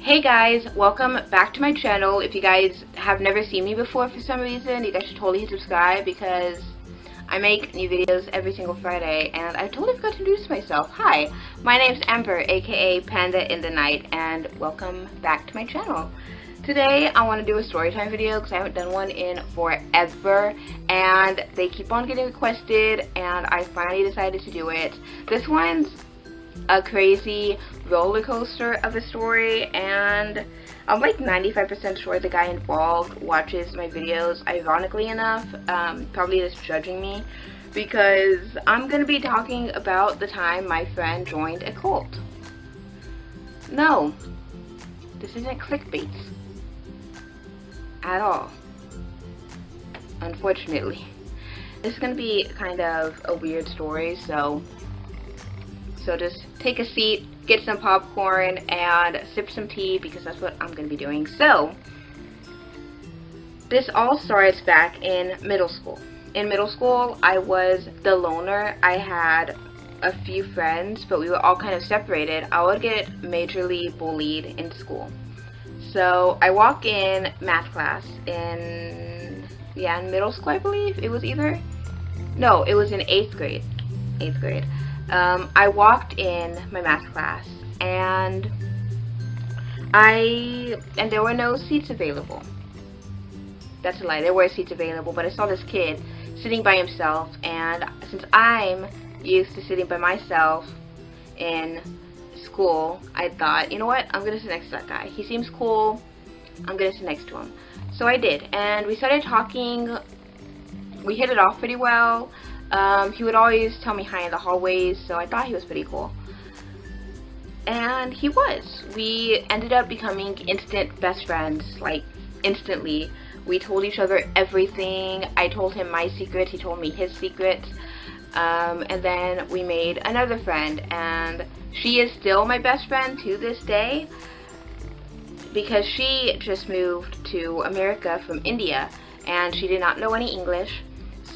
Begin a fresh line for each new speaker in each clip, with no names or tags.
Hey guys, welcome back to my channel. If you guys have never seen me before for some reason, you guys should totally hit subscribe because I make new videos every single Friday, and I totally forgot to introduce myself. Hi, my name's Amber, aka PandaintheNight, and welcome back to my channel. Today I want to do a storytime video because I haven't done one in forever, and they keep on getting requested, and I finally decided to do it. This one's a crazy roller coaster of a story, and I'm like 95% sure the guy involved watches my videos, ironically enough, probably just judging me, because I'm going to be talking about the time my friend joined a cult. No, this isn't clickbait at all, unfortunately. This is going to be kind of a weird story, so just take a seat, get some popcorn, and sip some tea because that's what I'm going to be doing. So, this all starts back in middle school. In middle school, I was the loner. I had a few friends, but we were all kind of separated. I would get majorly bullied in school. So, I walk in math class in middle school, I believe. It was it was in 8th grade. 8th grade. I walked in my math class, and there were no seats available. That's a lie, there were seats available, but I saw this kid sitting by himself, and since I'm used to sitting by myself in school, I thought, you know what, I'm gonna sit next to that guy. He seems cool, I'm gonna sit next to him. So I did, and we started talking. We hit it off pretty well. He would always tell me hi in the hallways, so I thought he was pretty cool. And he was. We ended up becoming instant best friends, like instantly. We told each other everything. I told him my secrets, he told me his secrets. And then we made another friend, and she is still my best friend to this day because she just moved to America from India, and she did not know any English,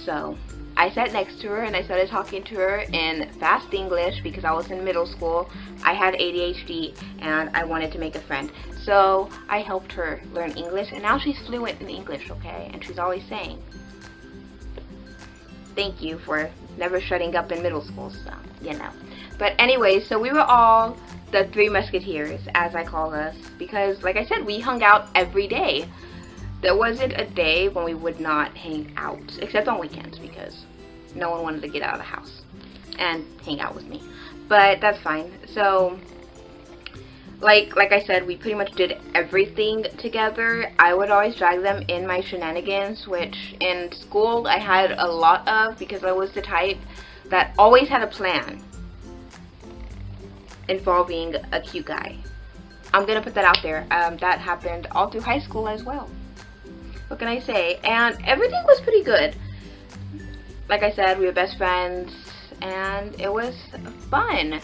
so I sat next to her and I started talking to her in fast English because I was in middle school. I had ADHD and I wanted to make a friend. So I helped her learn English, and now she's fluent in English, okay? And she's always saying, thank you for never shutting up in middle school, so, you know. But anyway, so we were all the Three Musketeers, as I call us, because like I said, we hung out every day. There wasn't a day when we would not hang out, except on weekends because no one wanted to get out of the house and hang out with me. But that's fine. So, like I said, we pretty much did everything together. I would always drag them in my shenanigans, which in school I had a lot of because I was the type that always had a plan involving a cute guy. I'm gonna put that out there. That happened all through high school as well. What can I say? And everything was pretty good. Like I said, we were best friends, and it was fun.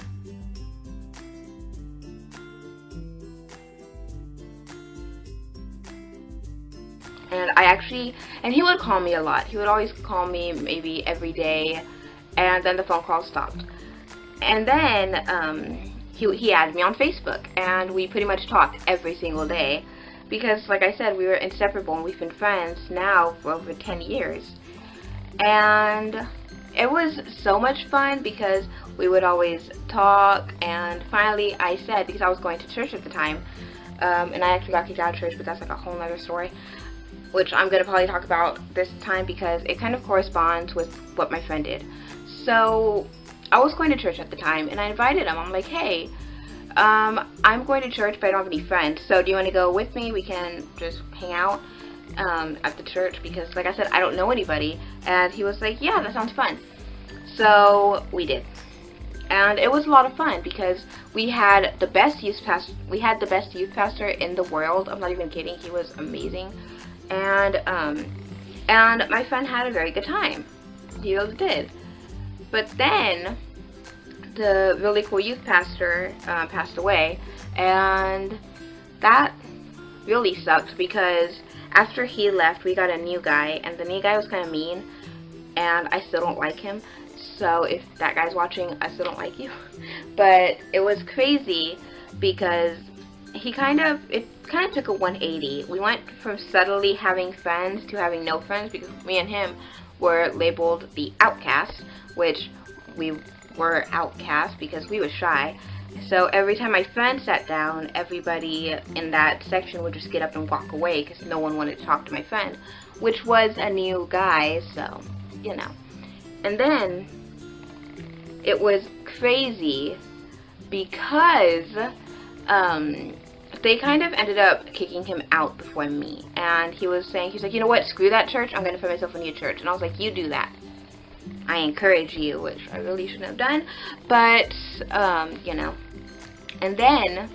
And he would call me a lot. He would always call me maybe every day, and then the phone call stopped. And then he added me on Facebook, and we pretty much talked every single day. Because, like I said, we were inseparable, and we've been friends now for over 10 years. And it was so much fun because we would always talk, and finally I said, because I was going to church at the time, and I actually got kicked out of church, but that's like a whole nother story, which I'm going to probably talk about this time because it kind of corresponds with what my friend did. So, I was going to church at the time, and I invited him. I'm like, hey, I'm going to church, but I don't have any friends, so do you want to go with me? We can just hang out at the church because, like I said, I don't know anybody. And he was like, yeah, that sounds fun. So we did, and it was a lot of fun because we had the best youth pastor in the world. I'm not even kidding. He was amazing, and my friend had a very good time. He really did. But then the really cool youth pastor passed away, and that really sucked because after he left, we got a new guy, and the new guy was kind of mean, and I still don't like him. So if that guy's watching, I still don't like you. But it was crazy because it kind of took a 180. We went from subtly having friends to having no friends, because me and him were labeled the outcasts, which we were outcasts because we were shy. So every time my friend sat down, everybody in that section would just get up and walk away because no one wanted to talk to my friend, which was a new guy, so, you know. And then it was crazy because they kind of ended up kicking him out before me. And he was saying, he's like, you know what, screw that church, I'm going to find myself a new church. And I was like, you do that. I encourage you, which I really shouldn't have done. But, you know. And then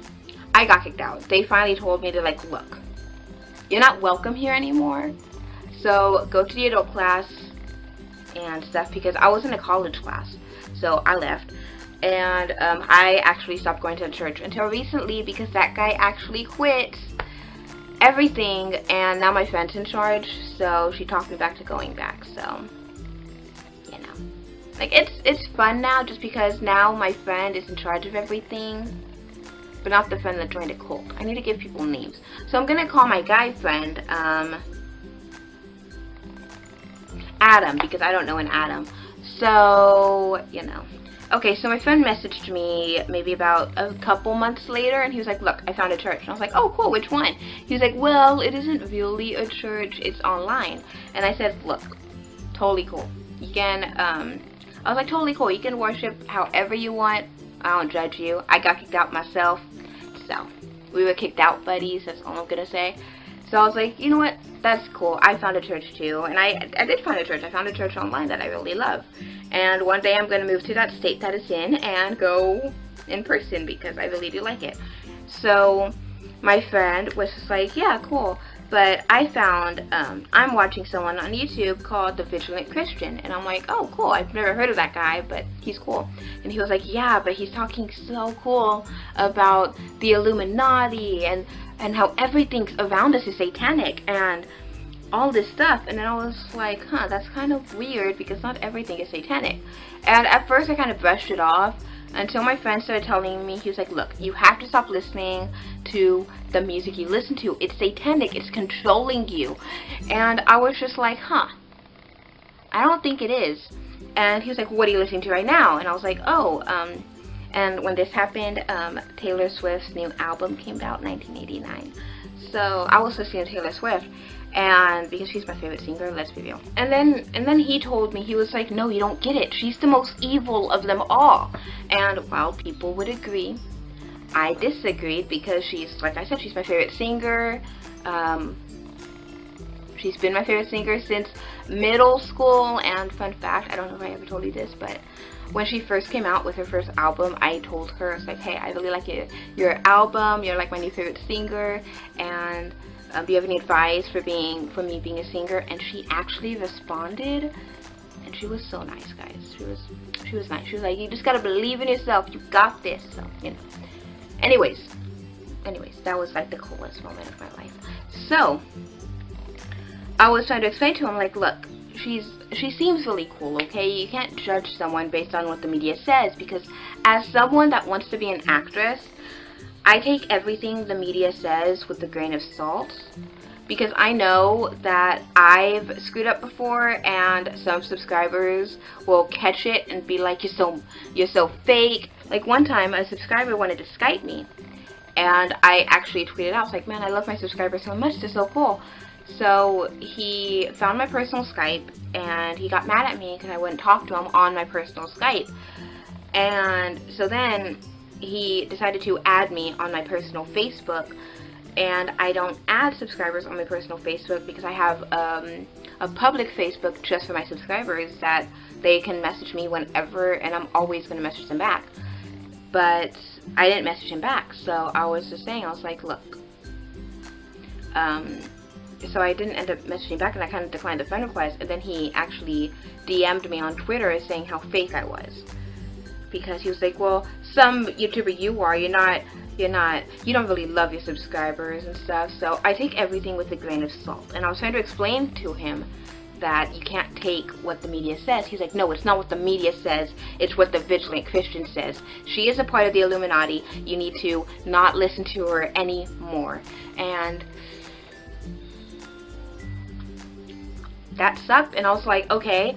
I got kicked out. They finally told me to, like, look, you're not welcome here anymore. So go to the adult class and stuff, because I was in a college class. So I left. And I actually stopped going to the church until recently, because that guy actually quit everything, and now my friend's in charge, so she talked me back to going back. So, you know, like, it's fun now, just because now my friend is in charge of everything, but not the friend that joined a cult. I need to give people names. So I'm gonna call my guy friend Adam, because I don't know an Adam. So, you know. Okay, so my friend messaged me maybe about a couple months later, and he was like, look, I found a church. And I was like, oh, cool, which one? He was like, well, it isn't really a church, it's online. And I said, look, totally cool. You can, I was like, totally cool. You can worship however you want. I don't judge you. I got kicked out myself. So, we were kicked out buddies, that's all I'm gonna say. So I was like, you know what, that's cool. I found a church too, and I did find a church. I found a church online that I really love. And one day I'm going to move to that state that it's in and go in person, because I really do like it. So my friend was just like, yeah, cool. But I found, I'm watching someone on YouTube called The Vigilant Christian. And I'm like, oh, cool. I've never heard of that guy, but he's cool. And he was like, yeah, but he's talking so cool about the Illuminati and how everything around us is satanic and all this stuff. And then I was like, huh, that's kind of weird, because not everything is satanic. And at first I kind of brushed it off, until my friend started telling me, he was like, look, you have to stop listening to the music you listen to. It's satanic. It's controlling you. And I was just like, huh, I don't think it is. And he was like, what are you listening to right now? And I was like, oh, and when this happened, Taylor Swift's new album came out in 1989. So I was listening to Taylor Swift, and because she's my favorite singer, let's be real. And then he told me, he was like, no, you don't get it. She's the most evil of them all. And while people would agree, I disagreed, because she's, like I said, she's my favorite singer. She's been my favorite singer since middle school. And fun fact, I don't know if I ever told you this, but when she first came out with her first album, I told her, it's like, hey, I really like your album. You're like my new favorite singer, and do you have any advice for me being a singer? And she actually responded, and she was so nice, guys. She was nice. She was like, you just gotta believe in yourself. You got this. So, you know. Anyways, that was like the coolest moment of my life. So I was trying to explain to him, like, look, she seems really cool, okay? You can't judge someone based on what the media says, because as someone that wants to be an actress, I take everything the media says with a grain of salt, because I know that I've screwed up before, and some subscribers will catch it and be like, you're so fake. Like, one time a subscriber wanted to Skype me, and I actually tweeted out, I was like, man, I love my subscribers so much, they're so cool. So he found my personal Skype, and he got mad at me because I wouldn't talk to him on my personal Skype. And so then he decided to add me on my personal Facebook, and I don't add subscribers on my personal Facebook because I have a public Facebook just for my subscribers that they can message me whenever, and I'm always going to message them back. But I didn't message him back, so I was just saying, I was like, look, so I didn't end up messaging back, and I kind of declined the friend request, and then he actually DM'd me on Twitter saying how fake I was. Because he was like, well, some YouTuber you are, you don't really love your subscribers and stuff. So I take everything with a grain of salt. And I was trying to explain to him that you can't take what the media says. He's like, no, it's not what the media says, it's what the vigilant Christian says. She is a part of the Illuminati. You need to not listen to her anymore. And that sucked. And I was like, okay,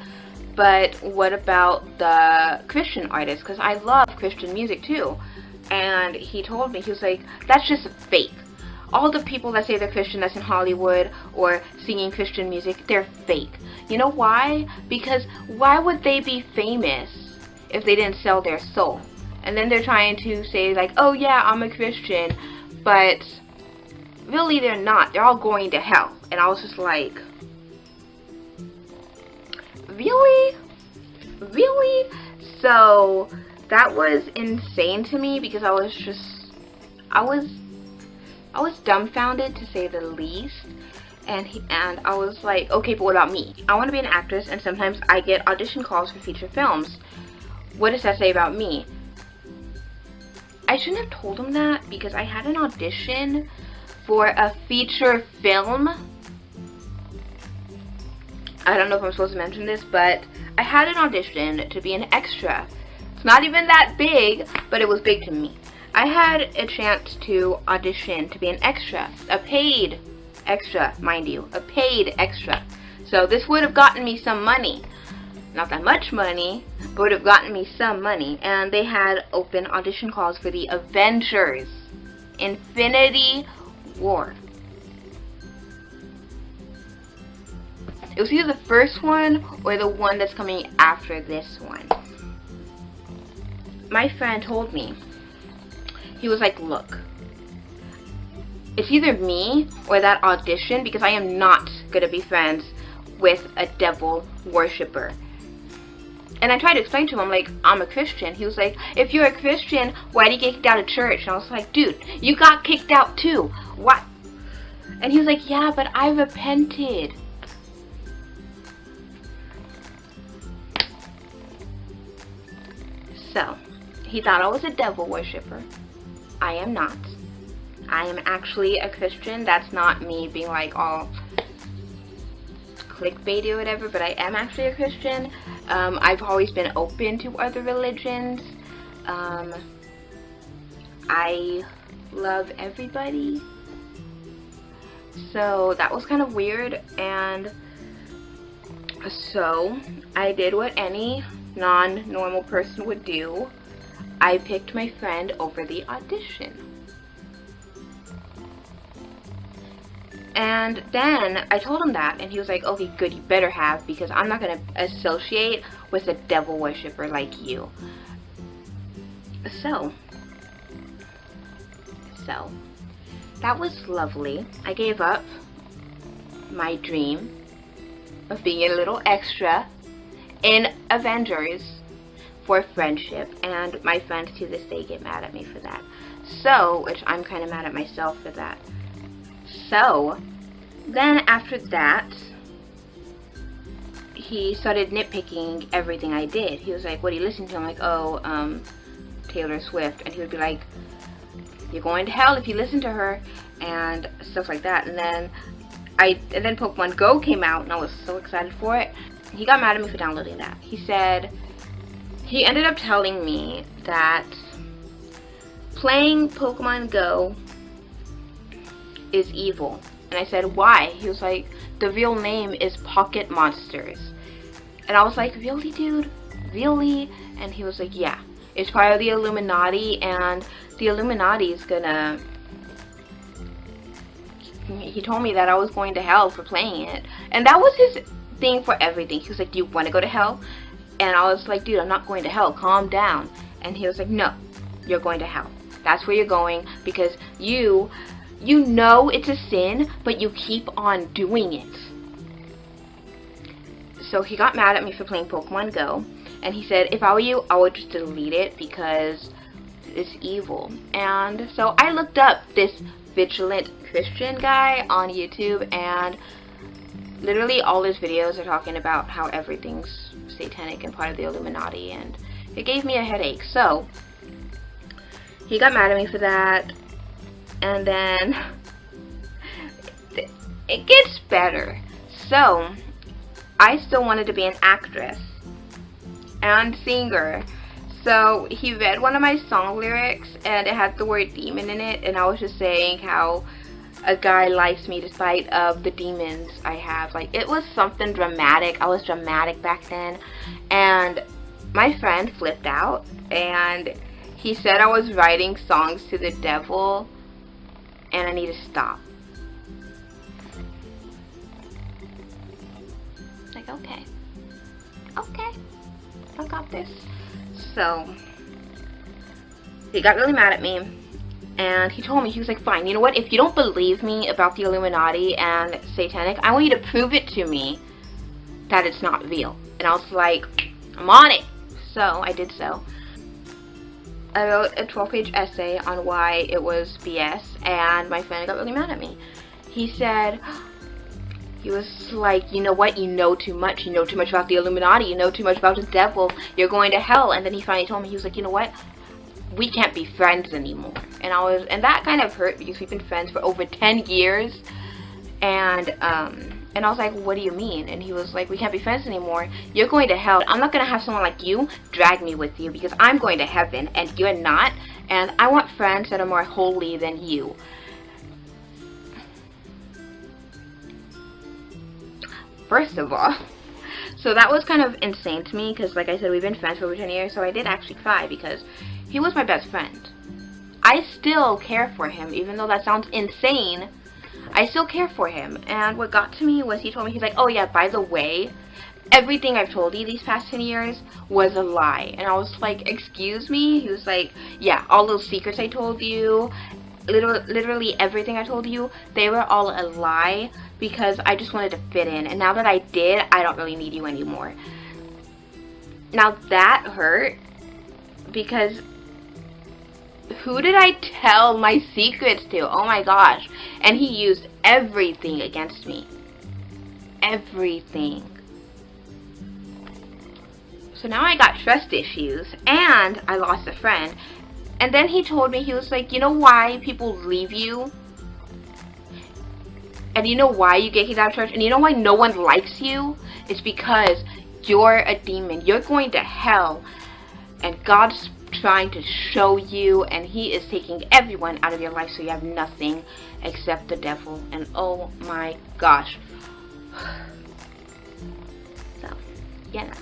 but what about the Christian artists? Because I love Christian music too. And he told me, he was like, that's just fake. All the people that say they're Christian that's in Hollywood or singing Christian music, they're fake. You know why? Because why would they be famous if they didn't sell their soul? And then they're trying to say like, oh yeah, I'm a Christian, but really they're not. They're all going to hell. And I was just like, really? Really? So that was insane to me, because I was dumbfounded, to say the least. And I was like, okay, but what about me? I want to be an actress, and sometimes I get audition calls for feature films. What does that say about me? I shouldn't have told him that, because I had an audition for a feature film. I don't know if I'm supposed to mention this, but I had an audition to be an extra. It's not even that big, but it was big to me. I had a chance to audition to be an extra, a paid extra, mind you, a paid extra. So this would have gotten me some money. Not that much money, but would have gotten me some money. And they had open audition calls for the Avengers Infinity War. It was either the first one or the one that's coming after this one. My friend told me, he was like, look, it's either me or that audition, because I am not going to be friends with a devil worshiper. And I tried to explain to him, like, I'm a Christian. He was like, if you're a Christian, why do you get kicked out of church? And I was like, dude, you got kicked out too. What? And he was like, yeah, but I repented. So, he thought I was a devil worshiper. I am not. I am actually a Christian. That's not me being like all clickbaity or whatever, but I am actually a Christian. I've always been open to other religions. I love everybody. So that was kind of weird, and so I did what any non-normal person would do. I picked my friend over the audition. And then I told him that, and he was like, okay, good, you better have, because I'm not going to associate with a devil worshiper like you. So, that was lovely. I gave up my dream of being a little extra in Avengers for friendship, and my friends to this day get mad at me for that. So, which I'm kind of mad at myself for that. So, then after that, he started nitpicking everything I did. He was like, what do you listen to? I'm like, oh, Taylor Swift. And he would be like, you're going to hell if you listen to her, and stuff like that. And then Pokemon Go came out, and I was so excited for it. He got mad at me for downloading that. He said, he ended up telling me that playing Pokemon Go is evil. And I said, why? He was like, the real name is Pocket Monsters. And I was like, really, dude? Really? And he was like, yeah. It's part of the Illuminati, and the Illuminati is gonna... He told me that I was going to hell for playing it. And that was his thing for everything. He was like, do you want to go to hell? And I was like, dude, I'm not going to hell. Calm down. And he was like, no, you're going to hell. That's where you're going, because you know it's a sin, but you keep on doing it. So he got mad at me for playing Pokemon Go, and he said, if I were you, I would just delete it because it's evil. And so I looked up this vigilant Christian guy on YouTube, and literally all his videos are talking about how everything's satanic and part of the Illuminati, and it gave me a headache. So he got mad at me for that. And then it gets better. So I still wanted to be an actress and singer. So he read one of my song lyrics and it had the word demon in it, and I was just saying how a guy likes me despite of the demons I have. Like, it was something dramatic. I was dramatic back then, and my friend flipped out and he said I was writing songs to the devil and I need to stop. Like, okay, I got this. So he got really mad at me and he told me, he was like, fine, you know what, if you don't believe me about the Illuminati and satanic, I want you to prove it to me that it's not real. And I was like, I'm on it. So I did so. I wrote a 12-page essay on why it was BS, and my friend got really mad at me. He said, he was like, you know what, you know too much. You know too much about the Illuminati. You know too much about the devil. You're going to hell. And then he finally told me, he was like, you know what, we can't be friends anymore. And that kind of hurt because we've been friends for over 10 years. And I was like, what do you mean? And he was like, we can't be friends anymore. You're going to hell. I'm not going to have someone like you drag me with you because I'm going to heaven and you're not. And I want friends that are more holy than you. First of all, so that was kind of insane to me because, like I said, we've been friends for over 10 years. So I did actually cry because he was my best friend. I still care for him, even though that sounds insane. I still care for him. And what got to me was he told me, he's like, oh yeah, by the way, everything I've told you these past 10 years was a lie. And I was like, excuse me? He was like, yeah, all those secrets I told you, literally everything I told you, they were all a lie because I just wanted to fit in. And now that I did, I don't really need you anymore. Now that hurt because who did I tell my secrets to? Oh my gosh. And he used everything against me. Everything. So now I got trust issues and I lost a friend. And then he told me, he was like, you know why people leave you? And you know why you get kicked out of church? And you know why no one likes you? It's because you're a demon. You're going to hell. And God's trying to show you, and he is taking everyone out of your life so you have nothing except the devil. And oh my gosh. So, you know,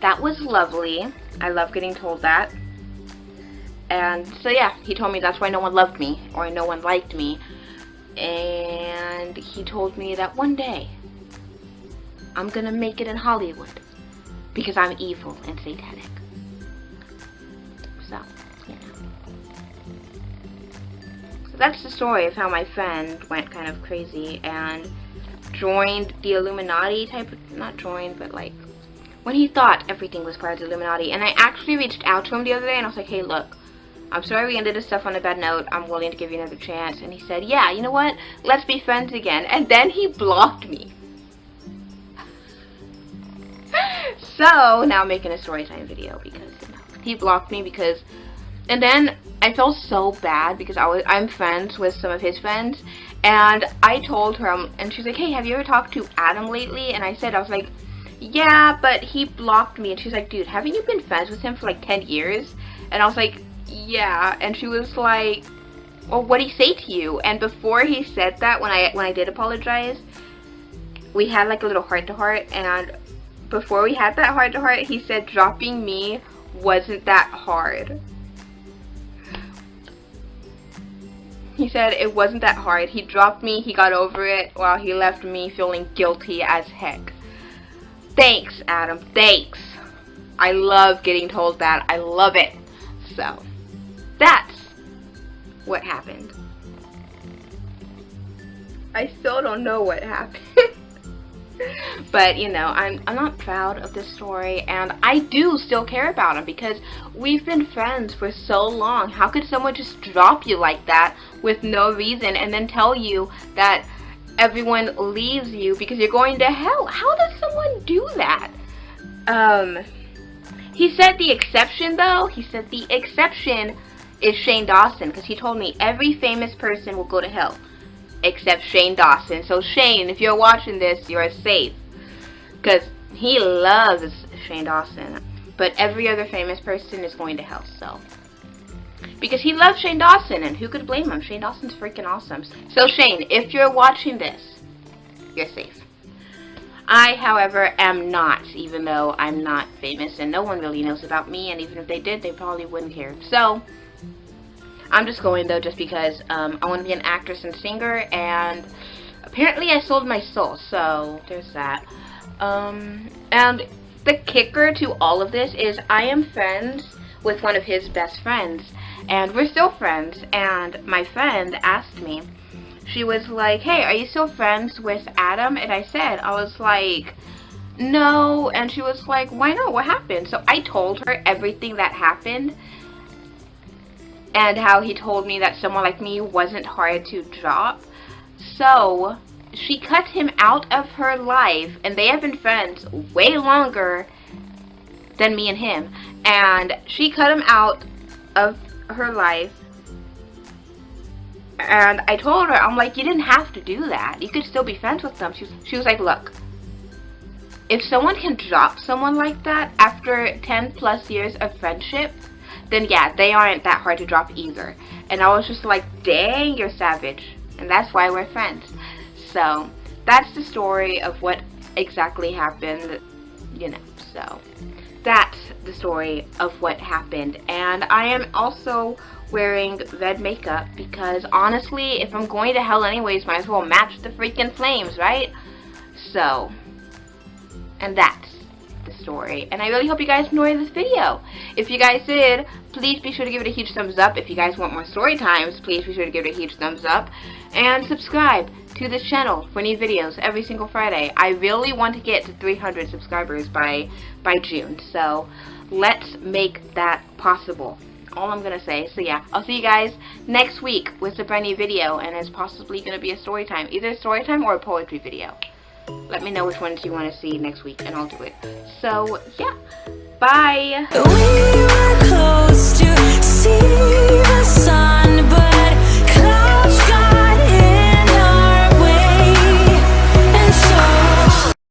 that was lovely. I love getting told that. And so yeah, he told me that's why no one loved me or no one liked me. And he told me that one day I'm gonna make it in Hollywood because I'm evil and satanic. So, you know. So that's the story of how my friend went kind of crazy and joined the Illuminati type of, not joined, but like, when he thought everything was part of the Illuminati. And I actually reached out to him the other day and I was like, hey, look, I'm sorry we ended this stuff on a bad note. I'm willing to give you another chance. And he said, yeah, you know what? Let's be friends again. And then he blocked me. So now I'm making a story time video because, you know, he blocked me because, and then I felt so bad because I'm friends with some of his friends, and I told her, and she's like, hey, have you ever talked to Adam lately? And I was like, yeah, but he blocked me. And she's like, dude, haven't you been friends with him for like 10 years? And I was like, yeah. And she was like, well, what'd he say to you? And before he said that, when I did apologize, we had like a little heart-to-heart, and before we had that heart-to-heart, he said dropping me wasn't that hard. He said it wasn't that hard. He dropped me, he got over it, while he left me feeling guilty as heck. Thanks, Adam, thanks. I love getting told that. I love it. So, that's what happened. I still don't know what happened. But, you know, I'm not proud of this story, and I do still care about him because we've been friends for so long. How could someone just drop you like that with no reason and then tell you that everyone leaves you because you're going to hell? How does someone do that? He said the exception, though. He said the exception is Shane Dawson, because he told me every famous person will go to hell except Shane Dawson. So Shane, if you're watching this, you're safe. because he loves Shane Dawson. But every other famous person is going to hell, so. Because he loves Shane Dawson, and who could blame him? Shane Dawson's freaking awesome. So Shane, if you're watching this, you're safe. I, however, am not, even though I'm not famous, and no one really knows about me, and even if they did, they probably wouldn't care. So, I'm just going, though, just because I want to be an actress and singer, and apparently I sold my soul, so there's that. And the kicker to all of this is I am friends with one of his best friends, and we're still friends, and my friend asked me, she was like, hey, are you still friends with Adam? And I said, I was like, no, and she was like, why not? What happened? So I told her everything that happened, and how he told me that someone like me wasn't hard to drop. So she cut him out of her life, and they have been friends way longer than me and him, and she cut him out of her life. And I told her, I'm like, you didn't have to do that. You could still be friends with them. She was like, look, if someone can drop someone like that after 10 plus years of friendship, then yeah, they aren't that hard to drop either. And I was just like, dang, you're savage. And that's why we're friends. So that's the story of what exactly happened, you know. So that's the story of what happened. And I am also wearing red makeup because honestly, if I'm going to hell anyways, might as well match the freaking flames, right? So, and that's the story. And I really hope you guys enjoyed this video. If you guys did, please be sure to give it a huge thumbs up. If you guys want more story times, please be sure to give it a huge thumbs up. And subscribe to this channel for new videos every single Friday. I really want to get to 300 subscribers by June. So, let's make that possible. All I'm gonna say. So yeah, I'll see you guys next week with a brand new video, and it's possibly gonna be a story time, either a story time or a poetry video. Let me know which ones you want to see next week, and I'll do it. So yeah, bye.